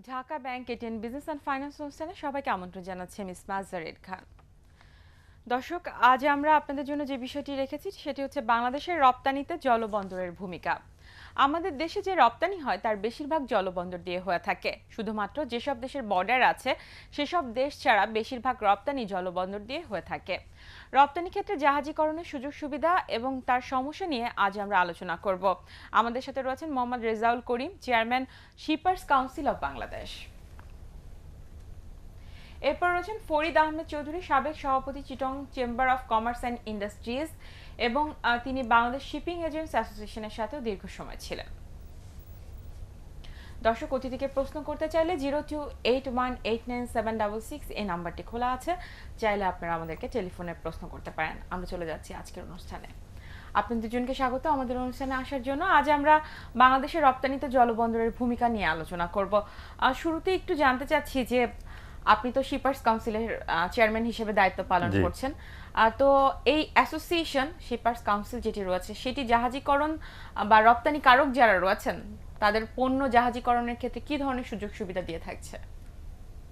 Dhaka bank ATN business and finance অনুষ্ঠানে সবাইকে আমন্ত্রণ জানাচ্ছি মিস মাজারের খান। দর্শক, আজ আমরা আপনাদের জন্য যে বিষয়টি রেখেছি সেটি হচ্ছে বাংলাদেশের রপ্তানিতে জলবন্দরের ভূমিকা। আমাদের দেশে যে রপ্তানি হয় তার বেশিরভাগ জলবন্দর দিয়ে হয়ে থাকে। শুধুমাত্র যেসব দেশের বর্ডার আছে সেসব দেশ ছাড়া বেশিরভাগ রপ্তানি জলবন্দর দিয়ে হয়ে থাকে। রপ্তানি ক্ষেত্রে জাহাজীকরণের সুযোগ সুবিধা এবং তার সমস্যা নিয়ে আজ আমরা আলোচনা করব। আমাদের সাথে রয়েছেন Mohammad Rezaul Karim, chairman shippers council of Bangladesh. এরপর রয়েছেন ফরিদ আহমেদ চৌধুরী, সাবেক সভাপতি Chittagong chamber of commerce and industries, এবং তিনি বাংলাদেশ শিপিং এজেন্টস অ্যাসোসিয়েশনের সাথেও দীর্ঘ সময় ছিলেন। দর্শক, অতিথিকে প্রশ্ন করতে চাইলে 0281897666 এই নাম্বারটি খোলা আছে। চাইলে আপনারা আমাদেরকে টেলিফোনে প্রশ্ন করতে পারেন। আমরা চলে যাচ্ছি আজকের অনুষ্ঠানে। আপনাদের দুজনকে স্বাগত আমাদের অনুষ্ঠানে আসার জন্য। আজ আমরা বাংলাদেশের রপ্তানিতে জলবন্দরের ভূমিকা নিয়ে আলোচনা করব। শুরুতে একটু জানতে চাচ্ছি যে আপনি তো শিপার্স কাউন্সিলের চেয়ারম্যান হিসেবে দায়িত্ব পালন করছেন। তো এই অ্যাসোসিয়েশন শিপার্স কাউন্সিল যেটি রয়েছে সেটি জাহাজীকরণ বা রপ্তানি কারক যারা রয়েছেন তাদের পণ্য জাহাজীকরণের ক্ষেত্রে কি ধরনের সুযোগ সুবিধা দিয়ে থাকছে?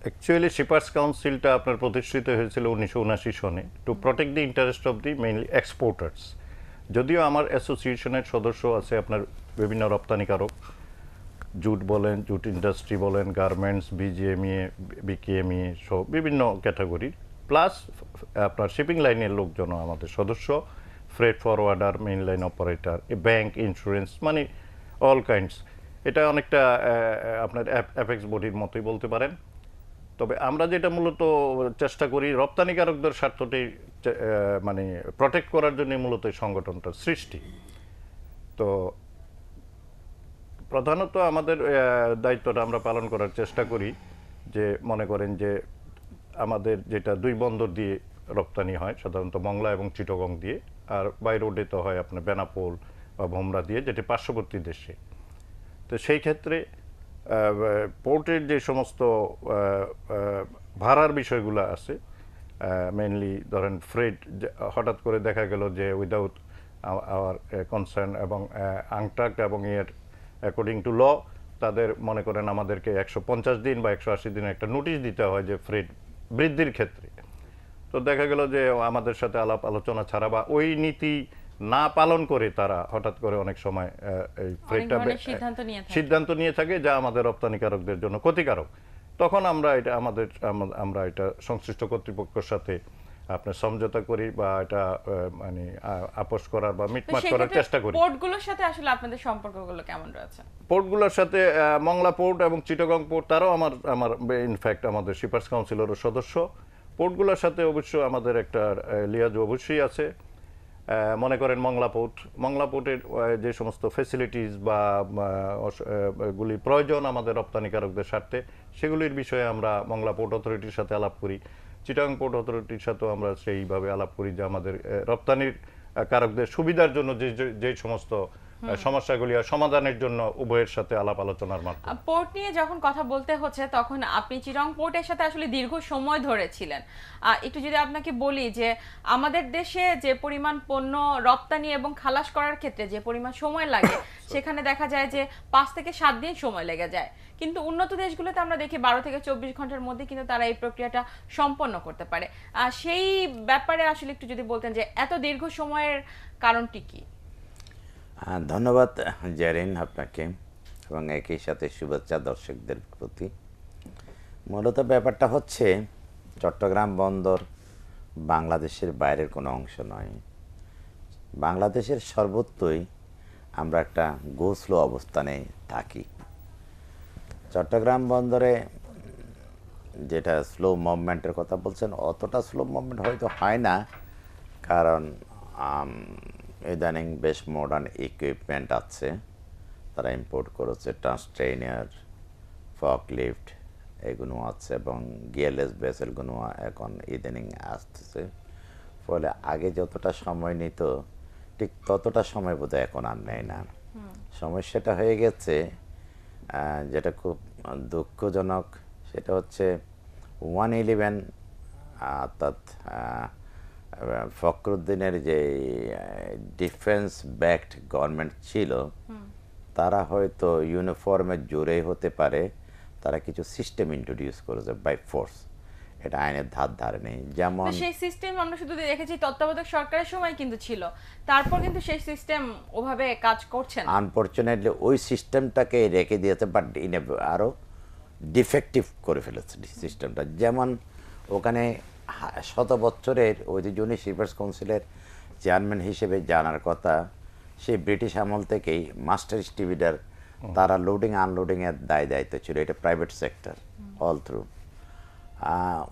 অ্যাকচুয়ালি শিপার্স কাউন্সিলটা আপনার প্রতিষ্ঠিত হয়েছিল 1979 সনে two protect the interest of the mainly exporters. যদিও আমার অ্যাসোসিয়েশনের সদস্য আছে আপনার বিভিন্ন রপ্তানিকারক, জুট বলেন, জুট ইন্ডাস্ট্রি বলেন, গার্মেন্টস, বিজিএমইএ, বিকেএমইএ সহ বিভিন্ন ক্যাটাগরির, প্লাস আপনার শিপিং লাইনের লোকজনও আমাদের সদস্য, freight forwarder, main line operator, bank, insurance, মানে অল কাইন্ডস। এটা অনেকটা আপনার অ্যাপেক্স বডির মতোই বলতে পারেন। তবে আমরা যেটা মূলত চেষ্টা করি রপ্তানিকারকদের স্বার্থটি মানে প্রটেক্ট করার জন্য মূলত এই সংগঠনটার সৃষ্টি। তো প্রধানত আমাদের দায়িত্বটা আমরা পালন করার চেষ্টা করি যে মনে করেন যে আমাদের যেটা দুই বন্দর দিয়ে রপ্তানি হয় সাধারণত মংলা এবং চিটাগং দিয়ে, আর বাই রোডে তো হয় আপনার বেনাপোল বা ভোমরা দিয়ে, যেটি পার্শ্ববর্তী দেশে। তো সেই ক্ষেত্রে পোর্টের যে সমস্ত ভাড়ার বিষয়গুলো আছে, মেইনলি ধরেন ফ্রেট, হঠাৎ করে দেখা গেল যে উইদাউট আওয়ার কনসার্ন এবং আংটাক্ট এবং এর অ্যাকর্ডিং টু ল তাদের মনে করেন আমাদেরকে 150 দিন বা 180 দিনের একটা নোটিশ দিতে হয় যে ফ্রেট বৃদ্ধির ক্ষেত্রে। তো দেখা গেল যে আমাদের সাথে আলাপ আলোচনা ছাড়া বা ওই নীতি না পালন করে তারা হঠাৎ করে অনেক সময় এই ফ্রেটটা সিদ্ধান্ত নিয়ে থাকে যা আমাদের রপ্তানিকারকদের জন্য ক্ষতিকারক। তখন আমরা এটা সংশ্লিষ্ট কর্তৃপক্ষের সাথে আপনার সমঝোতা করি বা এটা মানে আপোষ করার বা মিটমাট করার চেষ্টা করি। পোর্টগুলোর সাথে আসলে আপনাদের সম্পর্কগুলো কেমন রয়েছে? পোর্টগুলোর সাথে মংলা পোর্ট এবং চিটাগং পোর্ট, তারাও আমার ইনফ্যাক্ট আমাদের শিপার্স কাউন্সিলেরও সদস্য। পোর্টগুলোর সাথে অবশ্য আমাদের একটা লিয়াজ অবশ্যই আছে। মনে করেন মংলা পোর্টের যে সমস্ত ফ্যাসিলিটিস বা গুলি প্রয়োজন আমাদের রপ্তানিকারকদের স্বার্থে, সেগুলির বিষয়ে আমরা মংলা পোর্ট অথরিটির সাথে আলাপ করি। চিটাগং পোর্ট অথরিটির সাথেও আমরা সেইভাবে আলাপ করি যে আমাদের রপ্তানির কারকদের সুবিধার জন্য যে সমস্ত সমস্যাগুলি সমাধানের জন্য উভয়ের সাথে আলাপ আলোচনার মাধ্যমে। পোর্ট নিয়ে যখন কথা বলতে হচ্ছে তখন আপনি চিটাগং পোর্টের সাথে আসলে দীর্ঘ সময় ধরে ছিলেন। একটু যদি আপনাকে বলি যে আমাদের দেশে যে পরিমাণ পণ্য রপ্তানি এবং খালাস করার ক্ষেত্রে যে পরিমাণ সময় লাগে সেখানে দেখা যায় যে 5 থেকে 7 দিন সময় লেগে যায়, কিন্তু উন্নত দেশগুলোতে আমরা দেখি 12 থেকে 24 ঘন্টার মধ্যে কিন্তু তারা এই প্রক্রিয়াটা সম্পন্ন করতে পারে। সেই ব্যাপারে আসলে একটু যদি বলতেন যে এত দীর্ঘ সময়ের কারণটি কি? ধন্যবাদ জেরিন আপনাকে, এবং একই সাথে শুভেচ্ছা দর্শকদের প্রতি। মূলত ব্যাপারটা হচ্ছে চট্টগ্রাম বন্দর বাংলাদেশের বাইরের কোনো অংশ নয়। বাংলাদেশের সর্বত্রই আমরা একটা গো স্লো অবস্থানে থাকি। চট্টগ্রাম বন্দরে যেটা স্লো মুভমেন্টের কথা বলছেন, অতটা স্লো মুভমেন্ট হয়তো হয় না, কারণ ইদানিং বেশ মডার্ন ইকুইপমেন্ট আছে, তারা ইম্পোর্ট করেছে। ট্রান্সট্রেইনার, ফকলিফট এগুলো আছে, এবং গিয়ারলেস ভেসেলগুলো এখন ইদানিং আসতেছে। ফলে আগে যতটা সময় নিত ঠিক ততটা সময় বোধহয় এখন আর নেয় না। সমস্যাটা হয়ে গেছে যেটা খুব দুঃখজনক, সেটা হচ্ছে 111 অর্থাৎ ফখরুদ্দিনের যে ডিফেন্স ব্যাকড গভর্নমেন্ট ছিল, তারা হয়তো ইউনিফর্মের জোরেই হতে পারে তারা কিছু সিস্টেম ইন্ট্রোডিউস করেছে বাই ফোর্স, এটা আইনের ধারে নেই। যেমন তো সেই সিস্টেম আমরা শুধু দেখেছি তত্ত্বাবধায়ক সরকারের সময় কিন্তু ছিল, তারপর কিন্তু সেই সিস্টেম ওভাবে কাজ করছে না। আনফর্চুনেটলি ওই সিস্টেমটাকে রেখে দিয়েছে, বাট আরও ডিফেক্টিভ করে ফেলেছে সিস্টেমটা। যেমন ওখানে শত বছরের ওই যে যিনি শিপার্স কাউন্সিলের চেয়ারম্যান হিসেবে জানার কথা, সেই ব্রিটিশ আমল থেকেই মাস্টার ডিস্ট্রিবিউটার, তারা লোডিং আনলোডিংয়ের দায়িত্ব ছিল, এটা প্রাইভেট সেক্টর অল থ্রু।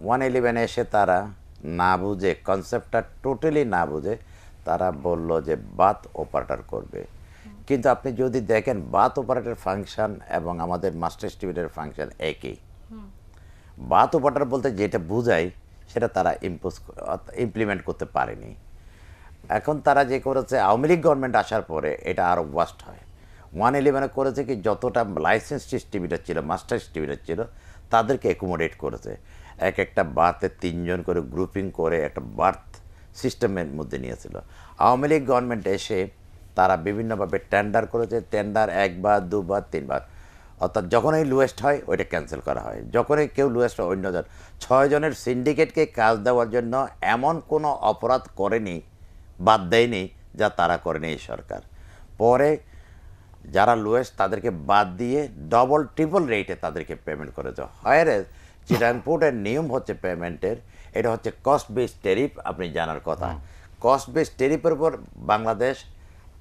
111 এসে তারা না বুঝে, কনসেপ্টটা টোটালি না বুঝে তারা বলল যে বাথ অপারেটর করবে। কিন্তু আপনি যদি দেখেন বাথ অপারেটর ফাংশন এবং আমাদের মাস্টার ডিস্ট্রিবিউটার ফাংশন একই। বাথ অপারেটর বলতে যেটা বোঝায় সেটা তারা ইমপ্লিমেন্ট করতে পারেনি। এখন তারা যে করেছে, আওয়ামী লীগ গভর্নমেন্ট আসার পরে এটা আরও ওয়াস্ট হয়। 111 করেছে কি, যতটা লাইসেন্স ডিস্ট্রিবিউটার ছিল, মাস্টার ডিস্ট্রিবিউটার ছিল, তাদেরকে অ্যাকোমোডেট করেছে। একটা বার্থে 3 জন করে গ্রুপিং করে একটা বার্থ সিস্টেমের মধ্যে নিয়েছিল। আওয়ামী লীগ গভর্নমেন্ট এসে তারা বিভিন্নভাবে টেন্ডার করেছে, টেন্ডার 1 বার 2 বার 3 বার, অর্থাৎ যখনই লোয়েস্ট হয় ওইটা ক্যান্সেল করা হয়, যখনই কেউ লোয়েস্ট হয় অন্যজন। 6 জনের সিন্ডিকেটকে কাজ দেওয়ার জন্য এমন কোনো অপরাধ করেনি, বাদ দেয়নি যা তারা করেনি এই সরকার। পরে যারা লোয়েস্ট তাদেরকে বাদ দিয়ে ডবল ট্রিপল রেটে তাদেরকে পেমেন্ট করেছে। হায়ারে চিটাগাং পোর্টের নিয়ম হচ্ছে পেমেন্টের, এটা হচ্ছে কস্ট বেস ট্যারিফ, আপনি জানার কথা। কস্ট বেস ট্যারিফের উপর বাংলাদেশ,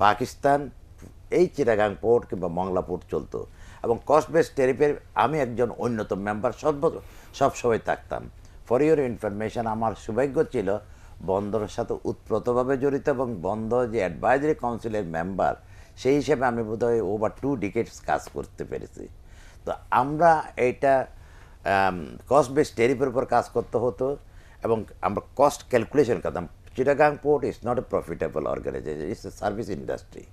পাকিস্তান, এই চিটাগাং পোর্ট কিংবা মংলা পোর্ট চলতো, এবং কস্ট বেস ট্যারিফের আমি একজন অন্যতম মেম্বার সবসময় থাকতাম। ফর ইউর ইনফরমেশন, আমার সৌভাগ্য ছিল বন্দরের সাথে ওতপ্রোতভাবে জড়িত, এবং বন্দর যে অ্যাডভাইজারি কাউন্সিলের মেম্বার, সেই হিসেবে আমি বোধহয় ওভার 2 ডিকেডস কাজ করতে পেরেছি। তো আমরা এইটা কস্ট বেস ট্যারিফের উপর কাজ করতে হতো, এবং আমরা কস্ট ক্যালকুলেশন করতাম। Chittagong port is not a profitable organisation, it's a service industry,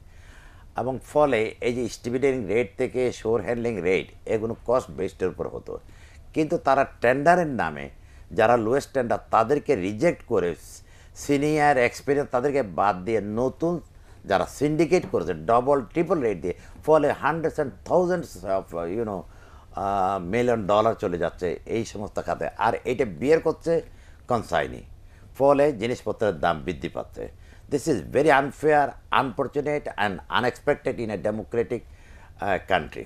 এবং ফলে এই যে ডিস্ট্রিবিউটিং রেট থেকে শোর হ্যান্ডলিং রেট, এগুলো কস্ট বেসডের উপর হতো। কিন্তু তারা টেন্ডারের নামে যারা লোয়েস্ট টেন্ডার তাদেরকে রিজেক্ট করে, সিনিয়র এক্সপিরিয়েন্স তাদেরকে বাদ দিয়ে নতুন যারা সিন্ডিকেট করেছে ডবল ট্রিপল রেট দিয়ে, ফলে hundreds and thousands of $1 million চলে যাচ্ছে এই সমস্ত খাতে। আর এটা বিয়ার করছে কনসাইনি, ফলে জিনিসপত্রের দাম বৃদ্ধি পাচ্ছে। This is very unfair, unfortunate and unexpected in a democratic country.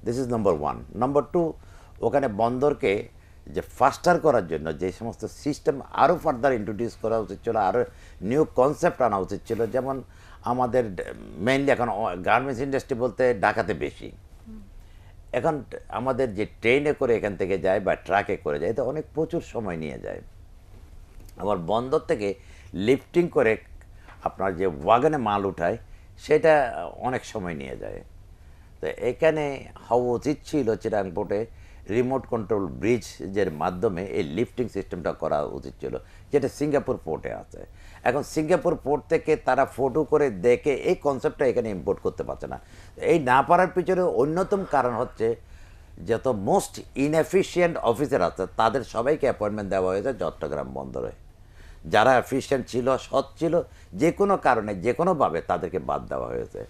This is number 1। Number 2, ওখানে বন্দরকে যে ফাস্টার করার জন্য যে সমস্ত সিস্টেম আরও ফার্দার ইন্ট্রোডিউস করা উচিত ছিল, আরও নিউ কনসেপ্ট আনা উচিত ছিল। যেমন আমাদের মেইনলি এখন গার্মেন্টস ইন্ডাস্ট্রি বলতে ঢাকাতে বেশি। এখন আমাদের যে ট্রেনে করে এখান থেকে যায় বা ট্রাকে করে যায়, এটা অনেক প্রচুর সময় নিয়ে যায়। আবার বন্দর থেকে লিফটিং করে আপনার যে ওয়াগনে মাল উঠায়, সেটা অনেক সময় নিয়ে যায়। তো এখানে হওয়া উচিত ছিল চিটাগাং পোর্টে রিমোট কন্ট্রোল ব্রিজের মাধ্যমে এই লিফটিং সিস্টেমটা করা উচিত ছিল, যেটা সিঙ্গাপুর পোর্টে আছে। এখন সিঙ্গাপুর পোর্ট থেকে তারা ফটো করে দেখে এই কনসেপ্টটা এখানে ইম্পোর্ট করতে পারছে না। এই না পারার পিছনে অন্যতম কারণ হচ্ছে যত মোস্ট ইনএফিশিয়েন্ট অফিসার আছে তাদের সবাইকে অ্যাপয়েন্টমেন্ট দেওয়া হয়েছে চট্টগ্রাম বন্দরে। যারা এফিশিয়েন্ট ছিল, সৎ ছিল, যে কোনো কারণে যে কোনোভাবে তাদেরকে বাদ দেওয়া হয়েছে।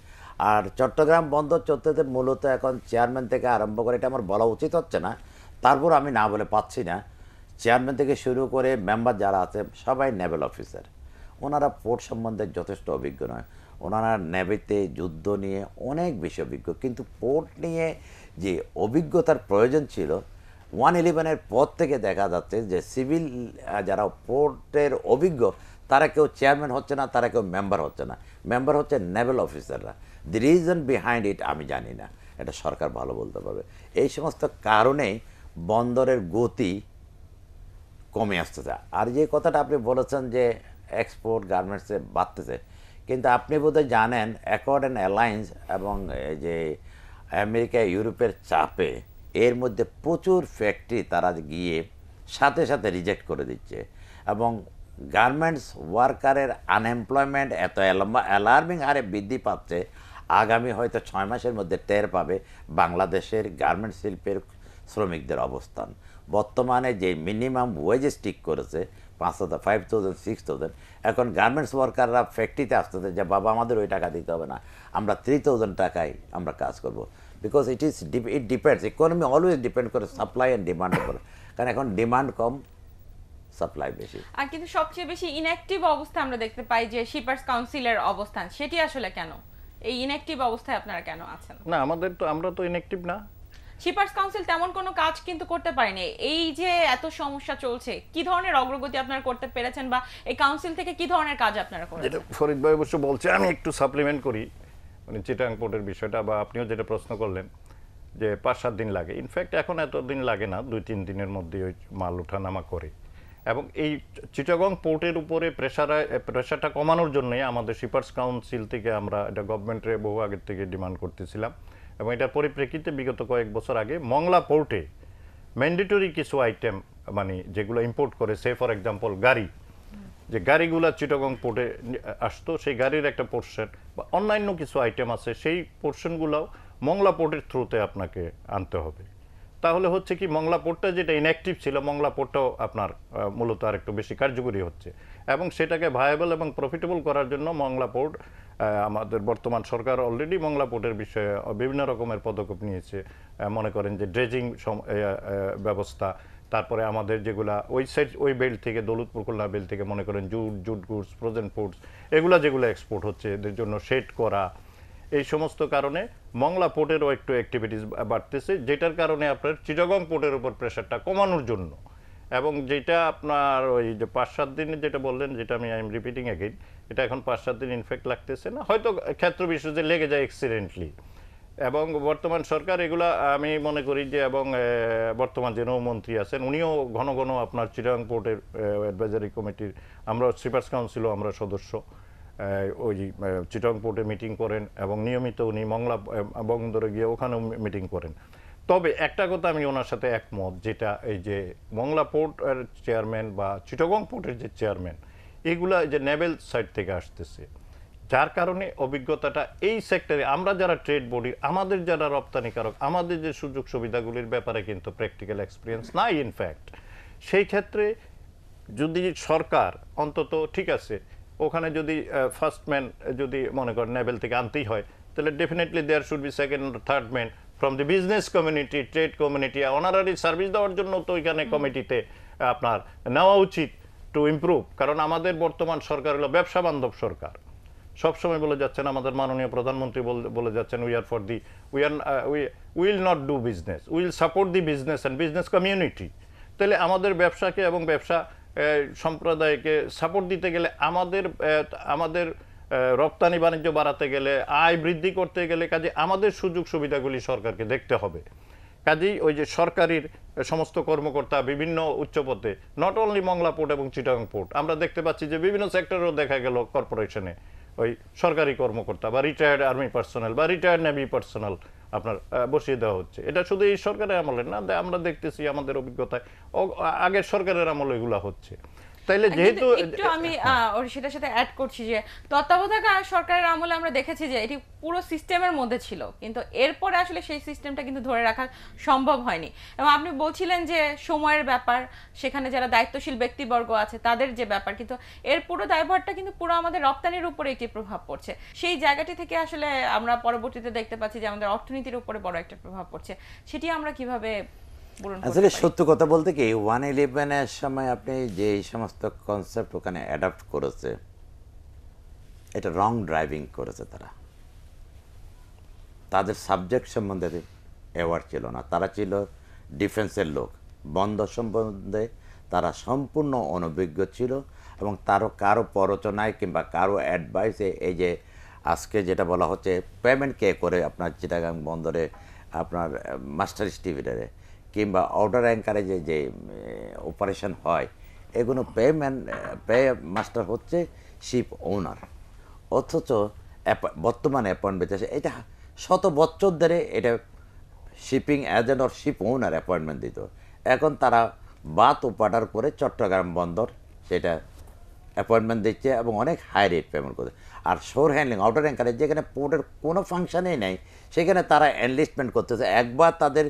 আর চট্টগ্রাম বন্দর চলতে মূলত এখন চেয়ারম্যান থেকে আরম্ভ করে, এটা আমার বলা উচিত হচ্ছে না, তারপর আমি না বলে পাচ্ছি না, চেয়ারম্যান থেকে শুরু করে মেম্বার যারা আছে সবাই নেভেল অফিসার। ওনারা পোর্ট সম্বন্ধে যথেষ্ট অভিজ্ঞ নয়, ওনারা নেভিতে যুদ্ধ নিয়ে অনেক বেশি অভিজ্ঞ, কিন্তু পোর্ট নিয়ে যে অভিজ্ঞতার প্রয়োজন ছিল 111-এর পর থেকে দেখা যাচ্ছে যে সিভিল যারা পোর্টের অভিজ্ঞ তারা কেউ চেয়ারম্যান হচ্ছে না, তারা কেউ মেম্বার হচ্ছে না, মেম্বার হচ্ছে নেভেল অফিসাররা। দি রিজন বিহাইন্ড ইট আমি জানি না, এটা সরকার ভালো বলতে পারবে। এই সমস্ত কারণেই বন্দরের গতি কমে আসতেছে। আর যে কথাটা আপনি বলেছেন যে এক্সপোর্ট গার্মেন্টসে বাড়তেছে, কিন্তু আপনি বোধহয় জানেন অ্যাকর্ড অ্যান্ড অ্যালায়েন্স এবং যে আমেরিকা ইউরোপের চাপে এর মধ্যে প্রচুর ফ্যাক্টরি তারা গিয়ে সাথে সাথে রিজেক্ট করে দিচ্ছে, এবং গার্মেন্টস ওয়ার্কারের আনএমপ্লয়মেন্ট এত অ্যালার্মিং হারে বৃদ্ধি পাচ্ছে, আগামী হয়তো 6 মাসের মধ্যে টের পাবে বাংলাদেশের গার্মেন্টস শিল্পের শ্রমিকদের অবস্থান। বর্তমানে যে মিনিমাম ওয়েজেস ঠিক করেছে 5,000, 5,000, 6,000। এখন গার্মেন্টস ওয়ার্কাররা ফ্যাক্টরিতে আসতেছে যে বাবা আমাদের ওই টাকা দিতে হবে না, আমরা 3,000 টাকায় আমরা কাজ করব। Because it depends, economy always depend করে সাপ্লাই অ্যান্ড ডিমান্ডের উপর, কারণ এখন ডিমান্ড কম, সাপ্লাই বেশি। আর কিন্তু সবচেয়ে বেশি ইনঅ্যাক্টিভ অবস্থা আমরা দেখতে পাই যে শিপার্স কাউন্সিলের অবস্থান, সেটি আসলে কেন? এই ইনঅ্যাক্টিভ অবস্থায় আপনারা কেন আছেন? না, আমরা তো ইনঅ্যাক্টিভ না। শিপার্স কাউন্সিল তেমন কোনো কাজ কিন্তু করতে পারেনি। এই যে এত সমস্যা চলছে, কি ধরনের অগ্রগতি আপনারা করতে পেরেছেন, বা এই কাউন্সিল থেকে কি ধরনের কাজ আপনারা যেটা করেছেন? ফরিদ ভাই অবশ্য বলছে, আমি একটু সাপ্লিমেন্ট করি, মানে চিটাং পোর্টের বিষয়টা, বা আপনিও যেটা প্রশ্ন করলেন যে 5-7 দিন লাগে। ইনফ্যাক্ট এখন এত দিন লাগে না, 2-3 দিনের মধ্যে ওই মাল ওঠানামা করে। এবং এই চিটাগং পোর্টের উপরে প্রেশারটা কমানোর জন্যই আমাদের শিপার্স কাউন্সিল থেকে আমরা এটা গভর্নমেন্টের বহু আগের থেকে ডিমান্ড করতেছিলাম। এবং এটার পরিপ্রেক্ষিতে বিগত কয়েক বছর আগে মংলা পোর্টে ম্যান্ডেটরি কিছু আইটেম, মানে যেগুলো ইম্পোর্ট করে, সে ফর এক্সাম্পল গাড়ি, যে গাড়িগুলো চিটাগং পোর্টে আসতো, সেই গাড়ির একটা পোর্শন বা অন্যান্য কিছু আইটেম আছে, সেই পোর্শনগুলোও মংলা পোর্টের থ্রুতে আপনাকে আনতে হবে। তাহলে হচ্ছে কি, মংলা পোর্টটা যেটা ইনঅ্যাক্টিভ ছিল, মংলা পোর্টটাও আপনার মূলত আর একটু বেশি কার্যকরী হচ্ছে। এবং সেটাকে ভায়াবল এবং প্রফিটেবল করার জন্য মংলা পোর্ট, আমাদের বর্তমান সরকার অলরেডি মংলা পোর্টের বিষয়ে বিভিন্ন রকমের পদক্ষেপ নিয়েছে। মনে করেন যে ড্রেজিং ব্যবস্থা, তারপরে আমাদের যেগুলা ওই বেল্ট থেকে, দৌলতপুর খুলনা বেল্ট থেকে মনে করেন জুট গুডস, ফ্রোজেন ফুডস, এগুলা যেগুলো এক্সপোর্ট হচ্ছে, এদের জন্য শেড করা, এই সমস্ত কারণে মংলা পোর্টেরও একটু অ্যাক্টিভিটিস বাড়তেছে, যেটার কারণে আপনার চিটাগং পোর্টের উপর প্রেশারটা কমানোর জন্য। এবং যেটা আপনার ওই যে 5-7 দিনে যেটা বললেন, যেটা আই এম রিপিটিং এগেইন, এটা এখন 5-7 দিন ইনফ্যাক্ট লাগতেছে না, হয়তো ক্ষেত্র বিশেষে লেগে যায় অ্যাক্সিডেন্টলি। এবং বর্তমান সরকার এগুলা আমি মনে করি যে, এবং বর্তমান যে নৌমন্ত্রী আছেন উনিও ঘন ঘন আপনার চিটাগং পোর্টের অ্যাডভাইজারি কমিটির, আমরা শিপার্স কাউন্সিলও আমরা সদস্য, ওই চিটাগং পোর্টে মিটিং করেন, এবং নিয়মিত উনি মংলা বন্দরে গিয়ে ওখানেও মিটিং করেন। তবে একটা কথা আমি ওনার সাথে একমত, যেটা এই যে মংলা পোর্টের চেয়ারম্যান বা চিটাগং পোর্টের যে চেয়ারম্যান, এগুলা যে নেভেল সাইড থেকে আসতেছে, যার কারণে অভিজ্ঞতাটা এই সেক্টরে আমরা যারা ট্রেড বডি, আমাদের যারা রপ্তানিকারক, আমাদের যে সুযোগ সুবিধাগুলির ব্যাপারে কিন্তু প্র্যাকটিক্যাল এক্সপিরিয়েন্স নাই। ইনফ্যাক্ট সেই ক্ষেত্রে যদি সরকার অন্তত, ঠিক আছে, ওখানে যদি ফার্স্ট ম্যান যদি মনে করেন নেভেল থেকে আনতেই হয়, তাহলে definitely there should be second third man from the business community, trade community, honorary service দেওয়ার জন্য তো ওইখানে কমিটিতে আপনার নেওয়া উচিত টু ইমপ্রুভ। কারণ আমাদের বর্তমান সরকার হলো ব্যবসা বান্ধব সরকার। সবসময় বলে যাচ্ছেন আমাদের মাননীয় প্রধানমন্ত্রী, বলে যাচ্ছেন will not do business, will support the business and business community. তাহলে আমাদের ব্যবসাকে এবং ব্যবসা সম্প্রদায়কে সাপোর্ট দিতে গেলে, আমাদের রপ্তানি বাণিজ্য বাড়াতে গেলে, আয় বৃদ্ধি করতে গেলে, কাজে আমাদের সুযোগ সুবিধাগুলি সরকারকে দেখতে হবে। কাজেই ওই যে সরকারির সমস্ত কর্মকর্তা বিভিন্ন উচ্চপদে, নট অনলি মংলা পোর্ট এবং চিটাগং পোর্ট, আমরা দেখতে পাচ্ছি যে বিভিন্ন সেক্টরেও দেখা গেল কর্পোরেশনে ওই সরকারি কর্মকর্তা বা রিটায়ার্ড আর্মি পার্সোনাল বা রিটায়ার্ড নেভি পার্সোনাল আপনার বসিয়ে দেওয়া হচ্ছে। এটা শুধু এই সরকারের আমলে না, আমরা দেখতেছি আমাদের অভিজ্ঞতায় আগের সরকারের আমলে এগুলা হচ্ছে। তাইলে যেহেতু একটু আমি ওর সেটার সাথে অ্যাড করছি যে তত্ত্বাবধায়ক সরকারের আমলে আমরা দেখেছি যে এটি পুরো সিস্টেমের মধ্যে ছিল, কিন্তু এরপরে আসলে সেই সিস্টেমটা কিন্তু ধরে রাখা সম্ভব হয়নি। এবং আপনি বলছিলেন যে সময়ের ব্যাপার, সেখানে যারা দায়িত্বশীল ব্যক্তিবর্গ আছে তাদের যে ব্যাপার, কিন্তু এর পুরো দায়ভারটা কিন্তু পুরো আমাদের রপ্তানির উপরে একটি প্রভাব পড়ছে। সেই জায়গাটি থেকে আসলে আমরা পরবর্তীতে দেখতে পাচ্ছি যে আমাদের অর্থনীতির উপরে বড় একটা প্রভাব পড়ছে। সেটি আমরা কিভাবে আসলে সত্য কথা বলতে কি, 111-এর সময় আপনি যে সমস্ত কনসেপ্ট ওখানে অ্যাডাপ্ট করেছে, এটা রং ড্রাইভিং করেছে তারা। তাদের সাবজেক্ট সম্বন্ধে অ্যাওয়ার ছিল না, তারা ছিল ডিফেন্সের লোক, বন্দর সম্বন্ধে তারা সম্পূর্ণ অনভিজ্ঞ ছিল, এবং কারো প্ররোচনায় কিংবা কারো অ্যাডভাইসে এই যে আজকে যেটা বলা হচ্ছে পেমেন্ট কে করে আপনার চিটাগাং বন্দরে, আপনার মাস্টার স্টিভিডারে কিংবা অর্ডার অ্যাঙ্কারে যে অপারেশন হয়, এগুলো পে মাস্টার হচ্ছে শিপ ওনার। অথচ বর্তমানে অ্যাপয়েন্টমেন্ট আছে, এটা শত বছর ধরে এটা শিপিং এজেন্ট আর শিপ ওনার অ্যাপয়েন্টমেন্ট দিত। এখন তারা বাত ওপাটার করে চট্টগ্রাম বন্দর সেটা অ্যাপয়েন্টমেন্ট দিচ্ছে এবং অনেক হাই রেট পেমেন্ট করছে। আর শোর হ্যান্ডলিং, আউটার অ্যাঙ্কারে যেখানে পোর্টের কোনো ফাংশনেই নেই, সেখানে তারা এনলিস্টমেন্ট করতেছে। একবার তাদের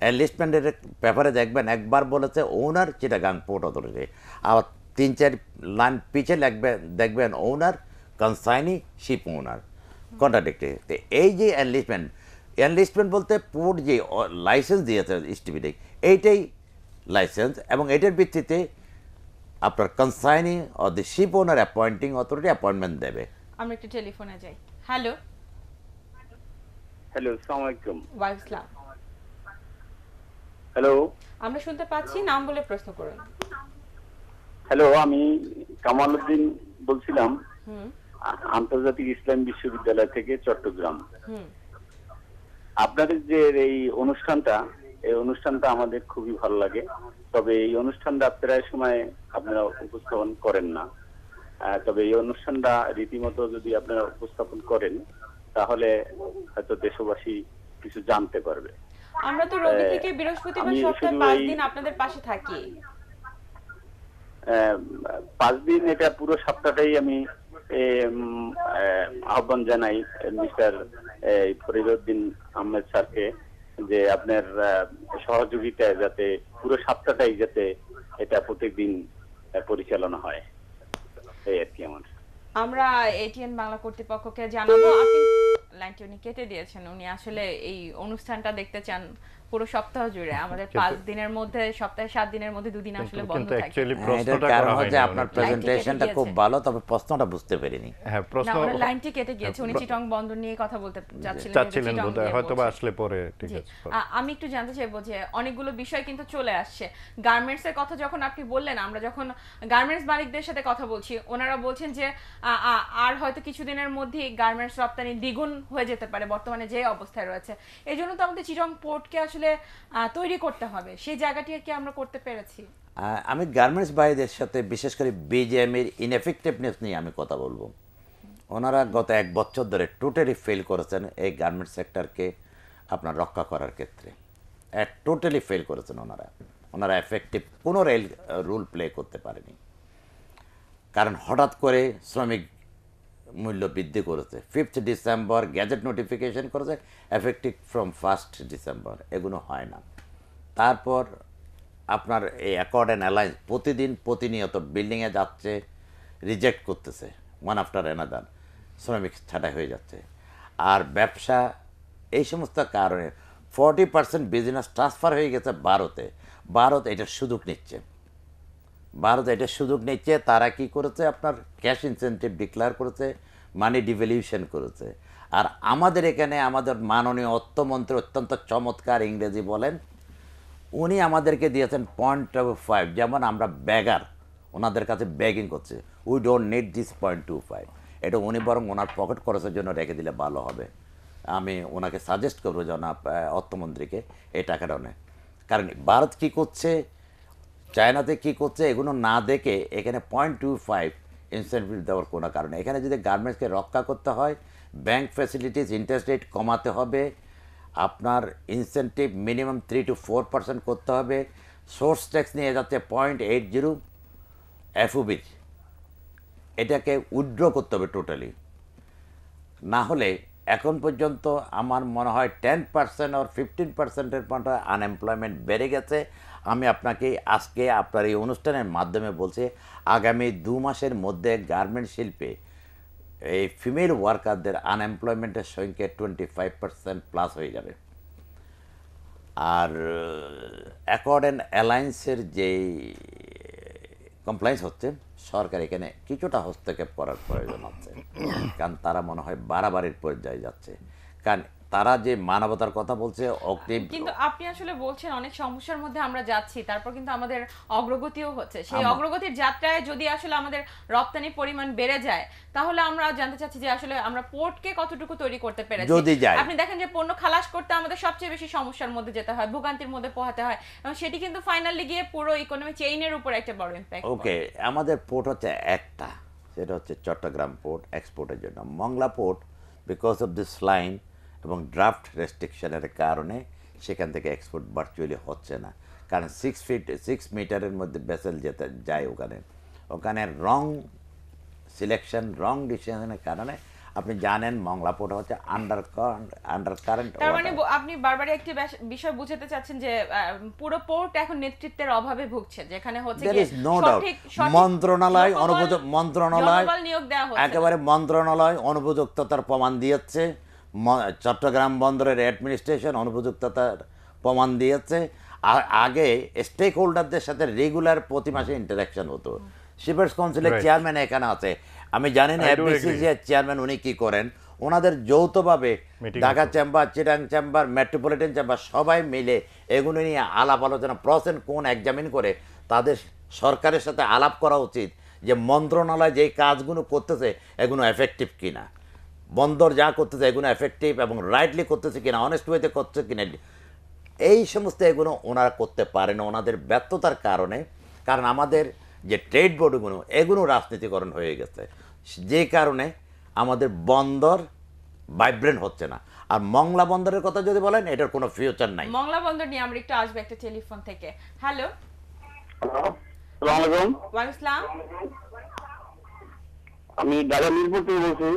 এনলিস্টমেন্টের ব্যাপারে দেখবেন, একবার বলেছে ওনার চিটাগাং পোর্ট অথরিটি, আর 3-4 লাইন পিছে দেখবেন ওনার কনসাইনি শিপ ওনার কন্ট্রাডিক্টরি। তো এই যে এনলিস্টমেন্ট বলতে পোর্ট যে লাইসেন্স দিয়েছে স্টিভিডিক, এইটাই লাইসেন্স, এবং এটার ভিত্তিতে আপনার consignee or the ship owner appointing authority appointment দেবে। আমরা একটু টেলিফোনে যাই। হ্যালো, হ্যালো, আসসালামু আলাইকুম। ওয়ালাইকুম আসসালাম। হ্যালো, আমরা শুনতে পাচ্ছি, নাম বলে প্রশ্ন করুন। হ্যালো, আমি কামাল উদ্দিন বলছিলাম হুম আন্তর্জাতিক ইসলাম বিশ্ববিদ্যালয় থেকে, চট্টগ্রাম। হুম আপনাদের যে এই অনুষ্ঠানটা আমাদের খুবই ভালো লাগে। তবে এই অনুষ্ঠানটা প্রায় সময় আপনারা উপস্থাপন করেন না। তবে এই অনুষ্ঠানটা রীতিমতো যদি আপনারা উপস্থাপন করেন তাহলে হয়তো দেশবাসী কিছু জানতে পারবে। আমরা তো রবি থেকে বৃহস্পতিবার আমি সপ্তাহে শুধু 5 এই- দিন আপনাদের পাশে থাকি। 5 দিন, এটা পুরো সপ্তাহটাই আমি আহ্বান জানাই মিস্টার ফরিদউদ্দিন আহমেদ স্যারকে যে আপনার সহযোগিতায় যাতে পুরো সপ্তাহটাই যাতে এটা প্রত্যেকদিন পরিচালনা হয়, এই আর কি আমার। আমরা এটিএন বাংলা কর্তৃপক্ষকে জানাবো। আপনি লাইনটি উনি কেটে দিয়েছেন, উনি আসলে এই অনুষ্ঠানটা দেখতে চান পুরো সপ্তাহ জুড়ে। আমাদের 5 দিনের মধ্যে, সপ্তাহে 7 দিনের মধ্যে 2 দিন আসলে বন্ধ কিন্তু থাকে। অ্যাকচুয়ালি এটার প্রশ্নটা কারণ করা হচ্ছে হয়নি আপনার ওনাকে। প্রেজেন্টেশনটা লাইনটি খুব কেটে ভালো, তবে প্রশ্নটা বুঝতে পারিনি। হ্যাঁ, না, প্রশ্ন ওনার লাইনটি কেটে গিয়েছে। উনি চিটং বন্দর নিয়ে কথা বলতে চাচ্ছিলেন চিটং বোধহয়, নিয়ে হয়তো বা বলছেন। আসলে পরে। ঠিক জি। আছে। আমি একটু জানতে চাইবো যে অনেকগুলো বিষয় কিন্তু চলে আসছে। গার্মেন্টস এর কথা যখন আপনি বললেন, আমরা যখন গার্মেন্টস মালিকদের সাথে কথা বলছি, ওনারা বলছেন যে আর হয়তো কিছুদিনের মধ্যেই গার্মেন্টস রপ্তানি দ্বিগুণ হয়ে যেতে পারে বর্তমানে যে অবস্থায় রয়েছে। এই জন্য তো আমাদের চিটং পোর্টকে আসলে তৈরি করতে হবে। সেই জায়গাটি কি আমরা করতে পেরেছি? আমি গার্মেন্টস ভাইদের সাথে বিশেষ করে বিজিএমের ইনএফেক্টিভনেস নিয়ে আমি কথা বলবো। ওনারা গত 1 বছর ধরে টোটালি ফেল করেছেন এই গার্মেন্টস সেক্টরকে আপনার রক্ষা করার ক্ষেত্রে। টোটালি ফেল করেছেন ওনারা এফেক্টিভ কোনো রুল প্লে করতে পারেনি। কারণ হঠাৎ করে শ্রমিক মূল্য বৃদ্ধি করেছে, 5th ডিসেম্বর গ্যাজেট নোটিফিকেশন করেছে, এফেক্টিভ ফ্রম 1st ডিসেম্বর, এগুলো হয় না। তারপর আপনার এই অ্যাকর্ড অ্যান্ড অ্যালায়েন্স প্রতিনিয়ত বিল্ডিংয়ে যাচ্ছে, রিজেক্ট করতেছে, ওয়ান আফটার অ্যানাদার, শ্রমিক ছাঁটাই হয়ে যাচ্ছে। আর ব্যবসা এই সমস্ত কারণে 40% বিজনেস ট্রান্সফার হয়ে গেছে ভারত এটার সুযোগ নিচ্ছে। তারা কি করেছে, আপনার ক্যাশ ইনসেন্টিভ ডিক্লেয়ার করেছে, মানি ডিভ্যালুয়েশন করেছে। আর আমাদের এখানে আমাদের মাননীয় অর্থমন্ত্রী অত্যন্ত চমৎকার ইংরেজি বলেন, উনি আমাদেরকে দিয়েছেন 0.5, যেমন আমরা ব্যাগার, ওনাদের কাছে ব্যাগিং করছে, উই ডোন্ট নিড দিস 0.25। এটা উনি বরং ওনার পকেট খরচের জন্য রেখে দিলে ভালো হবে। আমি ওনাকে সাজেস্ট করবো জনাব অর্থমন্ত্রীকে এই টাকাটা নেয়। কারণ ভারত কী করছে, চায়নাতে কী করছে, এগুলো না দেখে এখানে 0.25 ইনসেন্টিভ দেওয়ার কোনো কারণে। এখানে যদি গার্মেন্টসকে রক্ষা করতে হয়, ব্যাংক ফ্যাসিলিটিস ইন্টারেস্ট রেট কমাতে হবে, আপনার ইনসেন্টিভ মিনিমাম 3 to 4% করতে হবে, সোর্স ট্যাক্স নিয়ে যাচ্ছে 0.80 এফওবি, এটাকে উইথড্র করতে হবে টোটালি। না হলে এখন পর্যন্ত আমার মনে হয় 10% আর 15%-এর মতো আনএমপ্লয়মেন্ট বেড়ে গেছে। আমি আপনাকে আজকে আপনার এই অনুষ্ঠানের মাধ্যমে বলছি, আগামী 2 মাসের মধ্যে গার্মেন্ট শিল্পে এই ফিমেল ওয়ার্কারদের আনএমপ্লয়মেন্টের সংখ্যা 25% প্লাস হয়ে যাবে। আর অ্যাকর্ড অ্যান্ড অ্যালায়েন্সের যেই কমপ্লায়েন্স হচ্ছে, সরকার এখানে কিছুটা হস্তক্ষেপ করার প্রয়োজন আছে। কারণ তারা মনে হয় বাড়াবাড়ির পর্যায়ে যাচ্ছে। কারণ তারা যে মানবতার কথা বলছে, কিন্তু আপনি আসলে বলছেন অনেক সমস্যার মধ্যে আমরা যাচ্ছি, তারপর কিন্তু আমাদের অগ্রগতিও হচ্ছে। সেই অগ্রগতির যাত্রায় যদি আসলে আমাদের রপ্তানি পরিমাণ বেড়ে যায়, তাহলে আমরা জানতে চাচ্ছি যে আসলে আমরা পোর্টকে কতটুকু তৈরি করতে পেরেছি। যদি যায়, আপনি দেখেন যে পণ্য খালাস করতে আমাদের সবচেয়ে বেশি সমস্যার মধ্যে যেতে হয়, ভোগান্তির মধ্যে পোহাতে হয়, এবং সেটি কিন্তু ফাইনালি গিয়ে পুরো ইকোনমি চেইনের উপর একটা বড় ইম্প্যাক্ট। ওকে, আমাদের পোর্ট হচ্ছে একটা, সেটা হচ্ছে চট্টগ্রাম পোর্ট এক্সপোর্টের জন্য। Mongla port because of this line এবং ড্রাফট রেস্ট্রিকশনের কারণে সেখান থেকে এক্সপোর্ট ভার্চুয়ালি হচ্ছে না। কারণ 6 মিটারের মধ্যে ভেসেল যেতে যায় ওখানে রং সিলেকশন, রং ডিসিশনের কারণে আপনি জানেন মংলা পোর্ট হচ্ছে আন্ডার কারেন্ট। তার মানে আপনি বারবারই একটি বিষয় বুঝাতে চাচ্ছেন যে পুরো পোর্ট এখন নেতৃত্বের অভাবে ভুগছে, যেখানে হচ্ছে There গিয়ে is no doubt. মন্ত্রণালয় জনবল নিয়োগ দেওয়া হচ্ছে না। একেবারে মন্ত্রণালয় অনুপযুক্ততার প্রমাণ দিয়েছে, চট্টগ্রাম বন্দরের অ্যাডমিনিস্ট্রেশন অনুপযুক্ততার প্রমাণ দিয়েছে। আগে স্টেক হোল্ডারদের সাথে রেগুলার প্রতি মাসে ইন্টারাকশন হতো। শিপার্স কাউন্সিলের Right. চেয়ারম্যান এখানে আছে, আমি জানি না I do এফবিসি agree. যে চেয়ারম্যান উনি কি করেন, ওনাদের যৌথভাবে Meeting ঢাকা হতো। Chamber, Chittagong chamber, metropolitan chamber সবাই মিলে এগুলো নিয়ে আলাপ আলোচনা প্রস এন্ড কোন এক্সামিন করে তাদের সরকারের সাথে আলাপ করা উচিত যে মন্ত্রণালয় যেই কাজগুলো করতেছে এগুলো এফেক্টিভ কিনা, বন্দর যা করতেছে এগুলো এফেক্টিভ এবং রাইটলি করতেছে কিনা, অনেস্ট ওয়েতে করছে কিনা, এই সমস্ত এগুলো ওনারা করতে পারে না ওনাদের ব্যর্থতার কারণে। কারণ আমাদের যে ট্রেড বোর্ডগুলো এগুলো রাজনীতিকরণ হয়ে গেছে, যে কারণে আমাদের বন্দর ভাইব্রেন্ট হচ্ছে না। আর মংলা বন্দরের কথা যদি বলেন এটার কোনো ফিউচার নাই। মংলা বন্দর নিয়ে আমরা একটু আসবো একটা টেলিফোন থেকে। হ্যালো, আসসালামু আলাইকুম। ওয়ালাইকুম আসসালাম। আমি ঢাকা মিরপুর থেকে বলছি।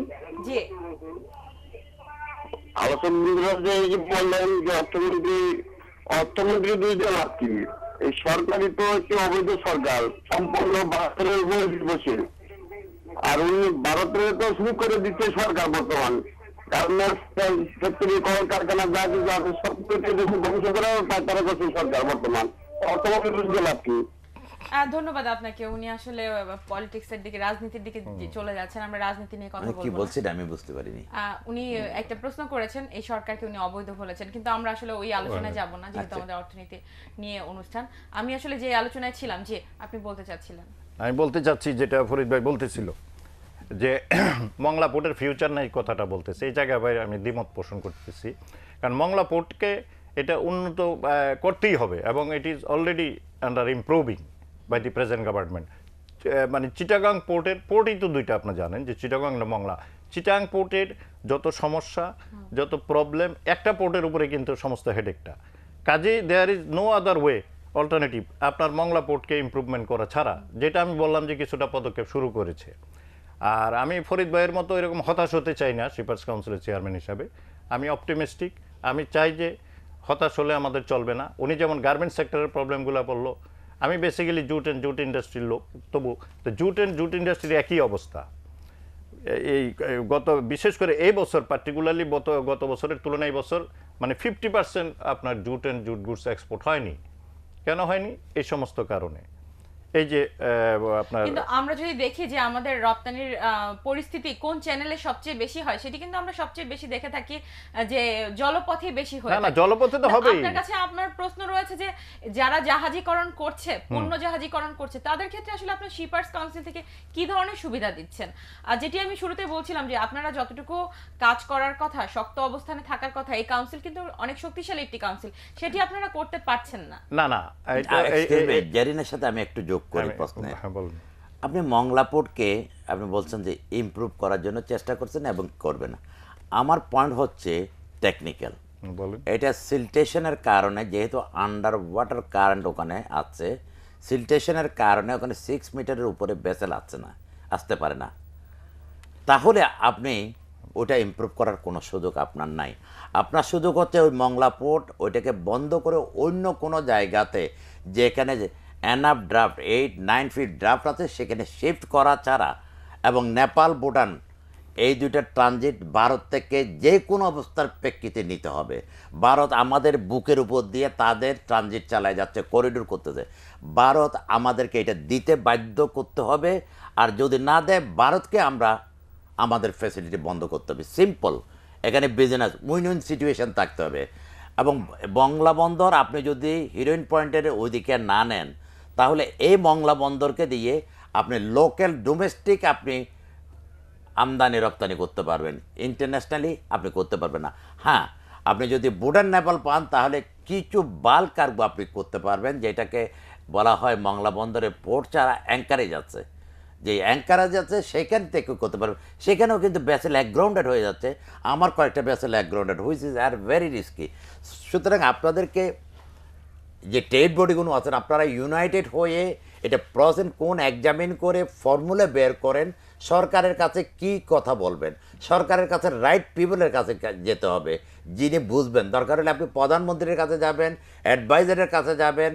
জি, আলোচনা যে এই যে বললেন যে অর্থমন্ত্রী দুইজন আছি, এই সরকারই তো একটি অবৈধ সরকার, সম্পূর্ণ ভারতের উপর নির্ভরশীল। আর উনি ভারতের তো শুরু করে দিচ্ছে সরকার বর্তমান, কারণ ফ্যাক্টরি কলকারখানা যা কিছু আছে সব কিছু দেশে ধ্বংস করাও তারা করছে সরকার বর্তমান। অর্থমন্ত্রী দুইজন আছি। ধন্যবাদ আপনাকে। উনি আসলে পলিটিক্সের দিকে, রাজনীতির দিকে চলে যাচ্ছেন। আমরা রাজনীতি নিয়ে কথা কি বলবো না। বলছেন আমি বুঝতে পারিনি। উনি একটা প্রশ্ন করেছেন, এই সরকারকে উনি অবৈধ বলেছেন, কিন্তু আমরা আসলে ওই আলোচনায় যাব না, যেহেতু আমাদের অর্থনীতি নিয়ে অনুষ্ঠান। আমি আসলে যে আলোচনায় ছিলাম, যে আপনি বলতে চাচ্ছিলেন। আমি বলতে চাচ্ছি যেটা ফরিদ ভাই বলতেছিল যে মংলা পোর্টের ফিউচার নাই কথাটা বলতেছে, এই জায়গায় ভাই আমি দ্বিমত পোষণ করতেছি। কারণ মংলা পোর্টকে এটা উন্নত করতেই হবে এবং it is already under improving by the present government. মানে চিটাগাং পোর্টই তো দুইটা, আপনি জানেন যে চিটাগাং না মংলা। চিটাগাং পোর্টের যত সমস্যা, যত প্রবলেম, একটা পোর্টের উপরে কিন্তু সমস্ত হেডেকটা। কাজেই there is no other way alternative আপনার মংলা পোর্টকে ইমপ্রুভমেন্ট করা ছাড়া, যেটা আমি বললাম যে কিছুটা পদক্ষেপ শুরু করেছে। আর আমি ফরিদ ভাইয়ের মতো এরকম হতাশ হতে চাই না শিপার্স কাউন্সিলের চেয়ারম্যান হিসাবে। আমি অপটিমিস্টিক, আমি চাই যে হতাশ হলে আমাদের চলবে না। উনি যেমন গার্মেন্টস সেক্টরের প্রবলেমগুলো বললো, আমি বেসিক্যালি জুট ইন্ডাস্ট্রির লোক, তবু তো জুট ইন্ডাস্ট্রির একই অবস্থা। এই বিশেষ করে এই বছর পার্টিকুলারলি গত বছরের তুলনায় বছর মানে 50% আপনার জুট গুডস এক্সপোর্ট হয়নি। কেন হয়নি? এই সমস্ত কারণে। এই যে আপনার, কিন্তু আমরা যদি দেখি যে আমাদের রপ্তানির পরিস্থিতি কোন চ্যানেলে সবচেয়ে বেশি হয়, সেটি কিন্তু আমরা সবচেয়ে বেশি দেখে থাকি যে জলপথে বেশি হয়। না জলপথে তো হবেই। আপনার কাছে আপনার প্রশ্ন রয়েছে যে যারা জাহাজীকরণ করছে, পণ্য জাহাজীকরণ করছে, তাদের ক্ষেত্রে আসলে আপনার শিপার্স কাউন্সিল থেকে কি ধরনের সুবিধা দিচ্ছেন? যেটি আমি শুরুতে বলছিলাম যে আপনারা যতটুকু কাজ করার কথা, শক্ত অবস্থানে থাকার কথা, এই কাউন্সিল কিন্তু অনেক শক্তিশালী একটি কাউন্সিল, সেটি আপনারা করতে পারছেন না। না জারিনের সাথে আমি একটু যোগ করি প্রশ্নে। হ্যাঁ বলুন। আপনি মংলা পোর্টকে আপনি বলছেন যে ইমপ্রুভ করার জন্য চেষ্টা করছেন এবং করবেন। আমার পয়েন্ট হচ্ছে টেকনিক্যাল। বলুন। এটা সিলটেশনের কারণে, যেহেতু আন্ডার ওয়াটার কারেন্ট ওখানে আছে, সিলটেশনের কারণে ওখানে 6 মিটারের উপরে ভেসেল আসতে পারে না। তাহলে আপনি ওটা ইমপ্রুভ করার কোনো সুযোগ আপনার নাই। আপনার সুযোগ হচ্ছে ওই মংলা পোর্ট ওইটাকে বন্ধ করে অন্য কোনো জায়গাতে, যেখানে এনাফ ড্রাফট 8-9 ফিট ড্রাফট আছে, সেখানে শিফট করা ছাড়া, এবং নেপাল ভুটান এই দুইটা ট্রানজিট ভারত থেকে যে কোনো অবস্থার প্রেক্ষিতে নিতে হবে। ভারত আমাদের বুকের উপর দিয়ে তাদের ট্রানজিট চালায় যাচ্ছে, করিডোর করতেছে। ভারত আমাদেরকে এটা দিতে বাধ্য করতে হবে, আর যদি না দেয় ভারতকে আমরা আমাদের ফ্যাসিলিটি বন্ধ করতে হবে। সিম্পল। এখানে বিজনেস উইন উইন সিচুয়েশন থাকতে হবে। এবং মংলা বন্দর আপনি যদি হিরোইন পয়েন্টের ওইদিকে না নেন, তাহলে এই মংলা বন্দরকে দিয়ে আপনি লোকাল ডোমেস্টিক আপনি আমদানি রপ্তানি করতে পারবেন, ইন্টারন্যাশনালি আপনি করতে পারবেন না। হ্যাঁ, আপনি যদি ভুটান নেপাল পান তাহলে কিছু বাল্ক কার্গো আপনি করতে পারবেন, যেটাকে বলা হয় মংলা বন্দরে পোর্ট ছাড়া অ্যাঙ্কারেজ আছে, যে অ্যাঙ্কারেজ আছে সেখান থেকে করতে পারবেন। সেখানেও কিন্তু ভেসেল একগ্রাউন্ডেড হয়ে যাচ্ছে। আমার কয়েকটা ভেসেল একগ্রাউন্ডেড হুইচ ইজ আর ভেরি রিস্কি। সুতরাং আপনাদেরকে যে ট্রেড বডিগুলো আছেন, আপনারা ইউনাইটেড হয়ে এটা প্রস এন্ড কোন এক্সামিন করে ফর্মুলা বের করেন, সরকারের কাছে কি কথা বলবেন, সরকারের কাছে রাইট পিপলের কাছে যেতে হবে, যিনি বুঝবেন। দরকার হলে আপনি প্রধানমন্ত্রীর কাছে যাবেন, অ্যাডভাইজারের কাছে যাবেন,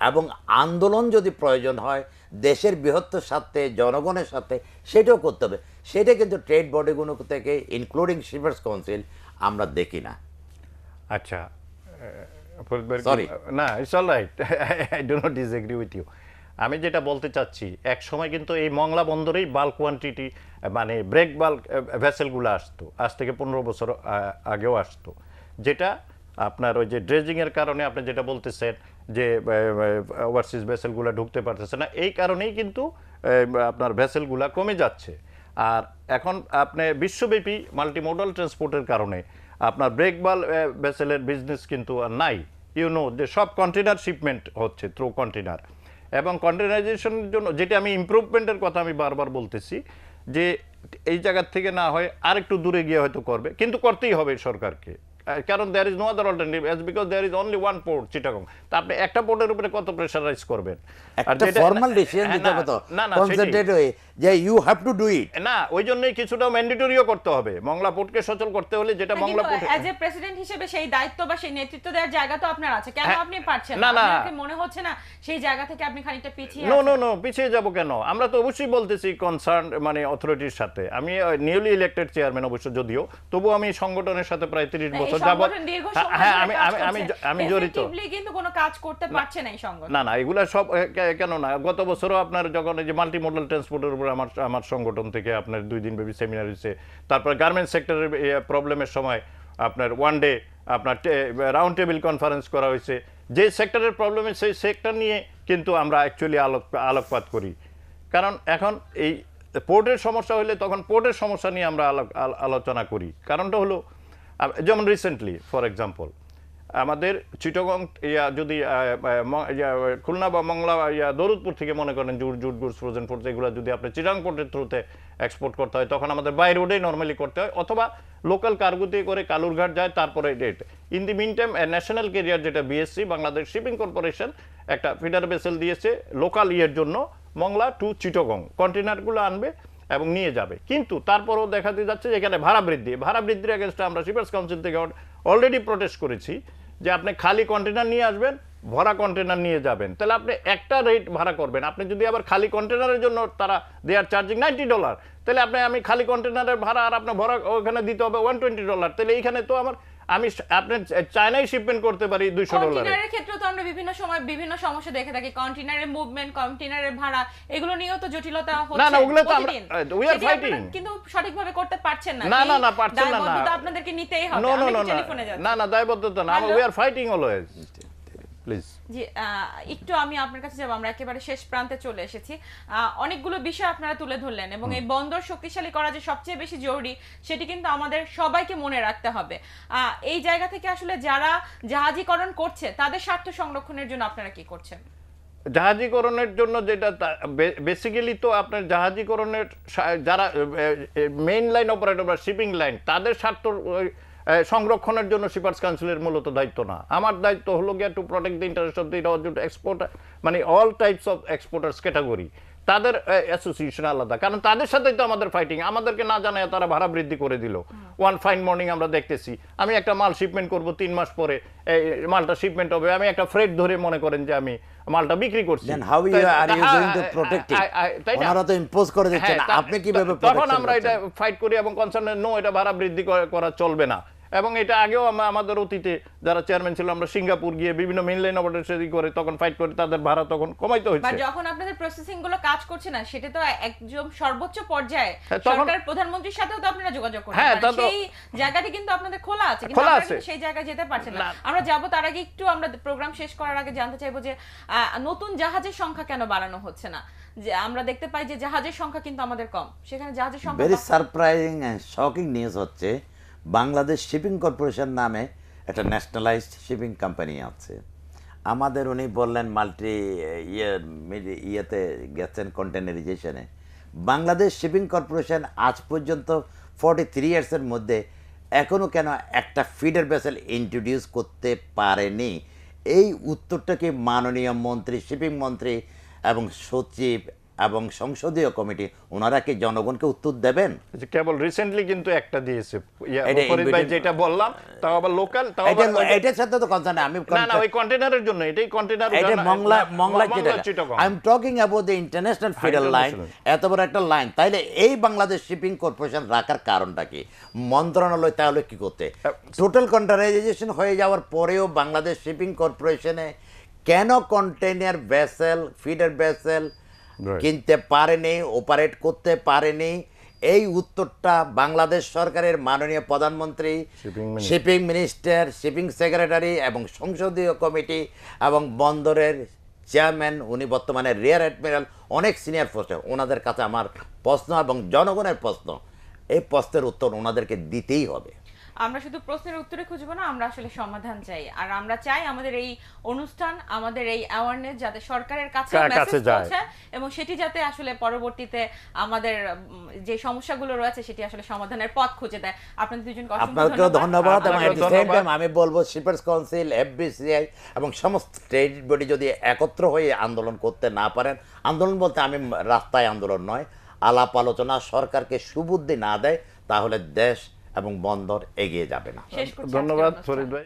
এবং আন্দোলন যদি প্রয়োজন হয় দেশের বৃহত্তর স্বার্থে, জনগণের সাথে, সেটাও করতে হবে। সেটা কিন্তু ট্রেড বডিগুলো থেকে ইনক্লুডিং শিপার্স কাউন্সিল আমরা দেখি না। আচ্ছা, ফরিদ ভাই, Sorry. না, it's all right, I do not disagree with you. আমি যেটা বলতে চাচ্ছি, এক সময় কিন্তু এই মংলা বন্দরেই বাল্ক কোয়ান্টিটি, মানে ব্রেক বাল্ক ভেসেলগুলো আসতো, আজ থেকে 15 বছর আগেও আসতো, যেটা আপনার ওই যে ড্রেজিংয়ের কারণে আপনি যেটা বলতেছেন যে ওভারসিজ ভেসেলগুলো ঢুকতে পারতেছে না, এই কারণেই কিন্তু আপনার ভেসেলগুলো কমে যাচ্ছে। আর এখন আপনি বিশ্বব্যাপী মাল্টিমোডাল ট্রান্সপোর্টের কারণে আপনার ব্রেক বাল ভেসেলের বিজনেস কিন্তু আর নাই। যে সব কন্টেনার শিপমেন্ট হচ্ছে থ্রু কন্টেনার, এবং কন্টেনারাইজেশনের জন্য যেটা আমি ইমপ্রুভমেন্টের কথা আমি বারবার বলতেছি, যে এই জায়গার থেকে না হয় আরেকটু দূরে গিয়ে হয়তো করবে, কিন্তু করতেই হবে সরকারকে, কারণ there is no other alternative, as because there is only one port, Chittagong. তা আপনি একটা পোর্টের উপরে কত প্রেশারাইজ করবেন? একটা ফর্মাল ডিসিশন দিতে হবে তো, কনসেন্ট্রেট হয়ে যে you have to do it. না, ওই জন্যই কিছুটা ম্যান্ডেটরিও করতে হবে মংলা পোর্টকে সচল করতে হলে, যেটা Mongla port as a president হিসেবে সেই দায়িত্ব বা সেই নেতৃত্ব দেওয়ার জায়গা তো আপনার আছে, কেন আপনি পারছেন না? আপনার মনে হচ্ছে না সেই জায়গা থেকে আপনি খানিকটা পিছিয়ে আছেন? নো, পিছিয়ে যাব কেন? আমরা তো অবশ্যই বলতেছি কনসার্ন মানে অথরিটির সাথে। আমি নিউলি ইলেক্টেড চেয়ারম্যান অবশ্য, যদিও তবু আমি সংগঠনের সাথে প্রায় 30 বছর যাবত, হ্যাঁ, আমি জড়িত। কিন্তু কোনো কাজ করতে পারছে না এই সংগঠন। না, এগুলা সব কেন না, গত বছরও আপনার যখন এই যে মাল্টি মডেল ট্রান্সপোর্টের উপর আমার সংগঠন থেকে আপনার 2 দিন ব্যাপী সেমিনার হয়েছে। তারপর গার্মেন্টস সেক্টরের প্রবলেমের সময় আপনার ওয়ান ডে আপনার রাউন্ড টেবিল কনফারেন্স করা হয়েছে। যে সেক্টরের প্রবলেমে সেই সেক্টর নিয়ে কিন্তু আমরা অ্যাকচুয়ালি আলোকপাত করি, কারণ এখন এই পোর্টের সমস্যা হলে তখন পোর্টের সমস্যা নিয়ে আমরা আলোচনা করি। কারণটা হলো, যেমন রিসেন্টলি ফর এক্সাম্পল আমাদের চিটাগং যদি খুলনা বা মংলা দৌলতপুর থেকে মনে করেন জুট গুডস, ফ্রোজেন ফুডস, এগুলো যদি আপনি চিটাগং পোর্টের থ্রুতে এক্সপোর্ট করতে হয়, তখন আমাদের বাই রোডেই নর্মালি করতে হয়, অথবা লোকাল কার্গো দিয়ে করে কালুরঘাট যায়, তারপরে date. In the meantime national carrier যেটা বিএসসি, বাংলাদেশ শিপিং কর্পোরেশন, একটা ফিডার ভেসেল দিয়েছে লোকাল জন্য মংলা টু চিটাগং, কন্টেনারগুলো আনবে এবং নিয়ে যাবে। কিন্তু তারপরেও দেখাতে যাচ্ছে যে এখানে ভাড়া বৃদ্ধির এগেনস্টে আমরা শিপার্স কাউন্সিল থেকে অলরেডি প্রোটেস্ট করেছি, যে আপনি খালি কন্টেনার নিয়ে আসবেন, ভরা কন্টেনার নিয়ে যাবেন, তাহলে আপনি একটা রেট ভাড়া করবেন। আপনি যদি আবার খালি কন্টেনারের জন্য তারা দে আর চার্জিং $90, তাহলে আমি খালি কন্টেনারের ভাড়া আর আপনার ভরা ওখানে দিতে হবে $120, তাহলে এইখানে তো আমি আপনার চায়নায় শিপমেন্ট করতে পারি $200। কন্টেনারের ক্ষেত্রে তো আমরা বিভিন্ন সময় বিভিন্ন সমস্যা দেখে থাকি, কন্টেনারের মুভমেন্ট, কন্টেনারের ভাড়া, এগুলো নিয়েও তো জটিলতা হচ্ছে। না, ওগুলো তো আমরা উই আর ফাইটিং, কিন্তু সঠিকভাবে করতে পারছেন না। না, পারছেন না। দায়বদ্ধতা আপনাদেরকে নিতেই হবে। না, দায়বদ্ধতা না, we are fighting always. Please জি, একটু আমি আপনার কাছে যাব, আমরা একেবারে শেষ প্রান্তে চলে এসেছি। অনেকগুলো বিষয় আপনারা তুলে ধরলেন, এবং এই বন্দর শক্তিশালী করা যে সবচেয়ে বেশি জরুরি, সেটি কিন্তু আমাদের সবাইকে মনে রাখতে হবে। এই জায়গা থেকে আসলে যারা জাহাজীকরণ করছে তাদের স্বার্থ সংরক্ষণের জন্য আপনারা কি করছেন? জাহাজীকরণের জন্য যেটা বেসিক্যালি তো আপনার জাহাজীকরণের যারা মেইন লাইন অপারেটর বা শিপিং লাইন, তাদের স্বার্থ সংরক্ষণের জন্য শিপার্স কাউন্সিলের মূলত দায়িত্ব না। আমার দায়িত্ব হলো গিয়া to protect the interest of the exporter, মানে all types of exporters category. তাদের অ্যাসোসিয়েশন আলাদা, কারণ তাদের সাথেই তো আমাদের ফাইটিং। আমাদেরকে না জানায় তারা ভাড়া বৃদ্ধি করে দিল। ওয়ান ফাইন মর্নিং আমরা দেখতেছি, আমি একটা মাল শিপমেন্ট করব, 3 মাস পরে মালটা শিপমেন্ট হবে, আমি একটা ফ্রেট ধরে মনে করেন যে আমি মালটা বিক্রি করছি। তখন আমরা এটা ফাইট করি এবং কনসার্ন নো, এটা ভাড়া বৃদ্ধি করা চলবে না। এবং এটা আগেও আমাদের অতীতে যারা চেয়ারম্যান ছিল, আমরা সিঙ্গাপুর গিয়ে বিভিন্ন মেইনলাইন অপারেটর করে তখন ফাইট করে তাদের ভাড়া তখন কমাইতে হয়েছে। যখন আপনাদের প্রসেসিং গুলো কাজ করছে না, সেটা তো একদম সর্বোচ্চ পর্যায়ে সরকার প্রধানমন্ত্রীর সাথেও তো আপনারা যোগাযোগ করতে পারেন। সেই জায়গাটি কিন্তু আপনাদের খোলা আছে, কিন্তু আপনারা সেই জায়গায় যেতে পারছেন না। আমরা যাব, তার আগে একটু আমরা প্রোগ্রাম শেষ করার আগে জানতে চাইবো যে নতুন জাহাজের সংখ্যা কেন বাড়ানো হচ্ছে না? যে আমরা দেখতে পাই যে জাহাজের সংখ্যা কিন্তু আমাদের কম, সেখানে জাহাজের সংখ্যা। Very surprising and shocking news হচ্ছে, বাংলাদেশ শিপিং কর্পোরেশন নামে একটা ন্যাশনালাইজড শিপিং কোম্পানি আছে। আমাদের উনি বললেন মাল্টি ইয়েতে গেছেন কন্টেনারাইজেশনে। বাংলাদেশ শিপিং কর্পোরেশন আজ পর্যন্ত 43 ইয়ার্সের মধ্যে এখনও কেন একটা ফিডার ভেসেল ইন্ট্রোডিউস করতে পারেনি? এই উত্তরটাকে মাননীয় মন্ত্রী, শিপিং মন্ত্রী এবং সচিব এবং সংসদীয় কমিটি, ওনারা কি জনগণকে উত্তর দেবেন? যে কেবল রিসেন্টলি কিন্তু একটা দিয়েছে এটা ফরিদ ভাই in between- যেটা বললাম, তাও আবার লোকাল, তাও এটা আবার এটার সাথে তো কথা না, আমি না না ওই কন্টেনারের জন্য, এটাই কন্টেনার এটা Mongla Chittagong. I am talking about the international feeder line. international। এত বড় একটা লাইন, তাইলে এই বাংলাদেশ শিপিং কর্পোরেশন রাখার কারণটা কি? মন্ত্রণালয় তাহলে কি করতে? টোটাল কন্টেনারাইজেশন হয়ে যাওয়ার পরেও বাংলাদেশ শিপিং কর্পোরেশনে কেন container vessel, feeder vessel Right. কিনতে পারেনি, অপারেট করতে পারেনি? এই উত্তরটা বাংলাদেশ সরকারের মাননীয় প্রধানমন্ত্রী, Shipping minister। Shipping minister, shipping secretary এবং সংসদীয় কমিটি এবং বন্দরের চেয়ারম্যান, উনি বর্তমানে রিয়ার অ্যাডমিরাল, অনেক সিনিয়র পোস্টে, ওনাদের কাছে আমার প্রশ্ন এবং জনগণের প্রশ্ন, এই প্রশ্নের উত্তর ওনাদেরকে দিতেই হবে। আমরা শুধু প্রশ্নের উত্তরে খুঁজবো না, আমরা আসলে সমাধান চাই। আর আমরা চাই আমাদের এই অনুষ্ঠান, আমাদের এই অ্যাওয়ারনেস যাতে সরকারের কাছে কাছে মেসেজ যায়। পৌঁছায় এবং সেটি যাতে আসলে পরবর্তীতে আমাদের যে সমস্যাগুলো রয়েছে সেটি আসলে সমাধানের পথ খুঁজে দেয়। আপনাদের দুজনকে অসংখ্য আপনাকেও ধন্যবাদ এবং আপনাকেও at the same ধন্যবাদ। time আমি বলবো শিপার্স কাউন্সিল, এফবিসিআই এবং সমস্ত স্টেট বডি যদি একত্র হয়ে আন্দোলন করতে না পারেন, আন্দোলন বলতে আমি রাস্তায় আন্দোলন নয়, আলাপ আলোচনা সরকারকে সুবুদ্ধি না দেয়, তাহলে দেশ এবং বন্দর এগিয়ে যাবে না। শেষ করছি আজকের ধন্যবাদ অনুষ্ঠান। ফরিদ ভাই।